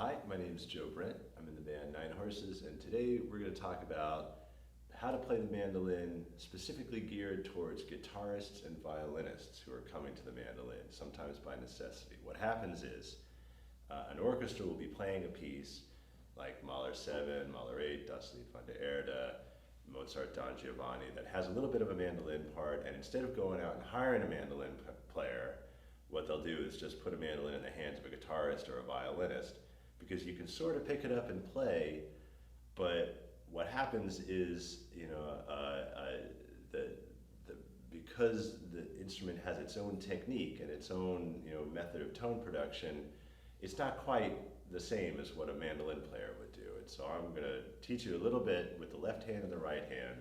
Hi, my name is Joe Brent. I'm in the band Nine Horses, and today we're going to talk about how to play the mandolin, specifically geared towards guitarists and violinists who are coming to the mandolin, sometimes by necessity. What happens is an orchestra will be playing a piece like Mahler 7, Mahler 8, Das Lied von der Erde, Mozart Don Giovanni, that has a little bit of a mandolin part, and instead of going out and hiring a mandolin player, what they'll do is just put a mandolin in the hands of a guitarist or a violinist, because you can sort of pick it up and play, but what happens is, because the instrument has its own technique and its own, method of tone production, it's not quite the same as what a mandolin player would do. And so I'm going to teach you a little bit with the left hand and the right hand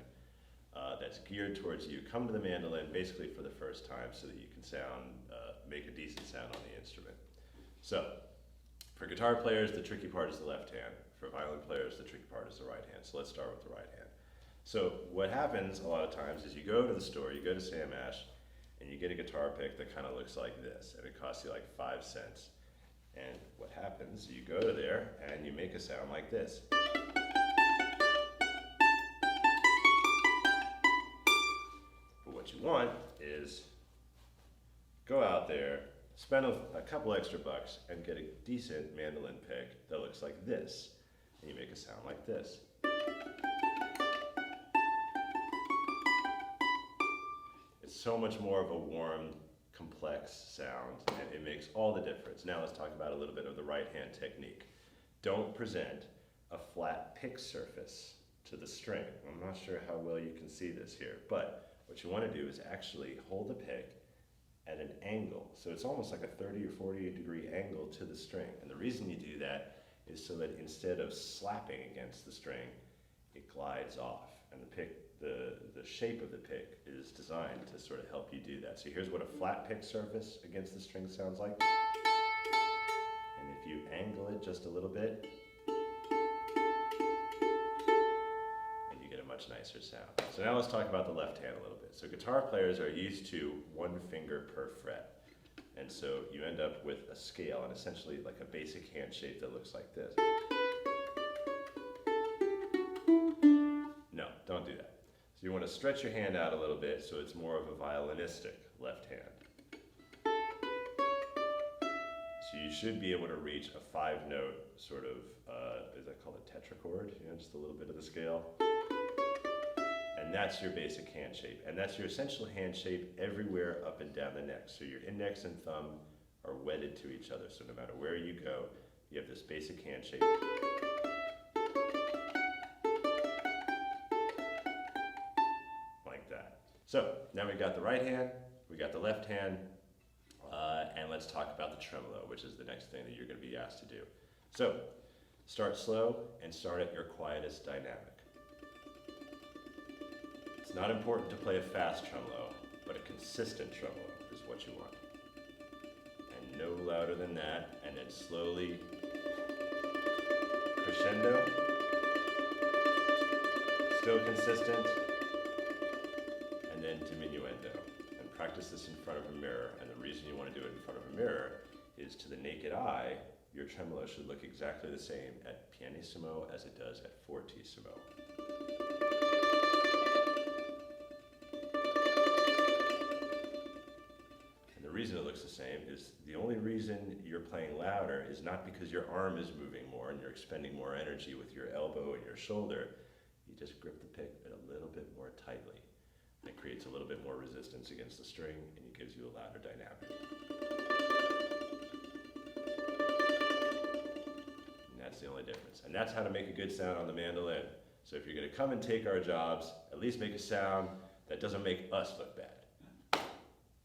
that's geared towards you. Come to the mandolin basically for the first time so that you can make a decent sound on the instrument. So, for guitar players, the tricky part is the left hand. For violin players, the tricky part is the right hand. So let's start with the right hand. So what happens a lot of times is you go to the store, you go to Sam Ash, and you get a guitar pick that kind of looks like this, and it costs you like 5 cents. And what happens, you go to there and you make a sound like this. But what you want is go out there, spend a couple extra bucks and get a decent mandolin pick that looks like this. And you make a sound like this. It's so much more of a warm, complex sound, and it makes all the difference. Now let's talk about a little bit of the right hand technique. Don't present a flat pick surface to the string. I'm not sure how well you can see this here, but what you want to do is actually hold the pick at an angle. So it's almost like a 30 or 40 degree angle to the string. And the reason you do that is so that instead of slapping against the string, it glides off. And the shape of the pick is designed to sort of help you do that. So here's what a flat pick surface against the string sounds like. And if you angle it just a little bit, and you get a much nicer sound. So now let's talk about the left hand a little bit. So guitar players are used to 1 finger per fret. And so you end up with a scale and essentially like a basic hand shape that looks like this. No, don't do that. So you want to stretch your hand out a little bit so it's more of a violinistic left hand. So you should be able to reach a 5-note sort of, is that called a tetrachord? Just a little bit of the scale. And that's your basic hand shape. And that's your essential hand shape everywhere up and down the neck. So your index and thumb are wedded to each other. So no matter where you go, you have this basic hand shape. Like that. So now we've got the right hand, we got the left hand, and let's talk about the tremolo, which is the next thing that you're going to be asked to do. So start slow and start at your quietest dynamic. It's not important to play a fast tremolo, but a consistent tremolo is what you want. And no louder than that, and then slowly crescendo, still consistent, and then diminuendo. And practice this in front of a mirror, and the reason you want to do it in front of a mirror is to the naked eye, your tremolo should look exactly the same at pianissimo as it does at fortissimo. The reason it looks the same is the only reason you're playing louder is not because your arm is moving more and you're expending more energy with your elbow and your shoulder. You just grip the pick a little bit more tightly. It creates a little bit more resistance against the string and it gives you a louder dynamic. And that's the only difference. And that's how to make a good sound on the mandolin. So if you're going to come and take our jobs, at least make a sound that doesn't make us look bad.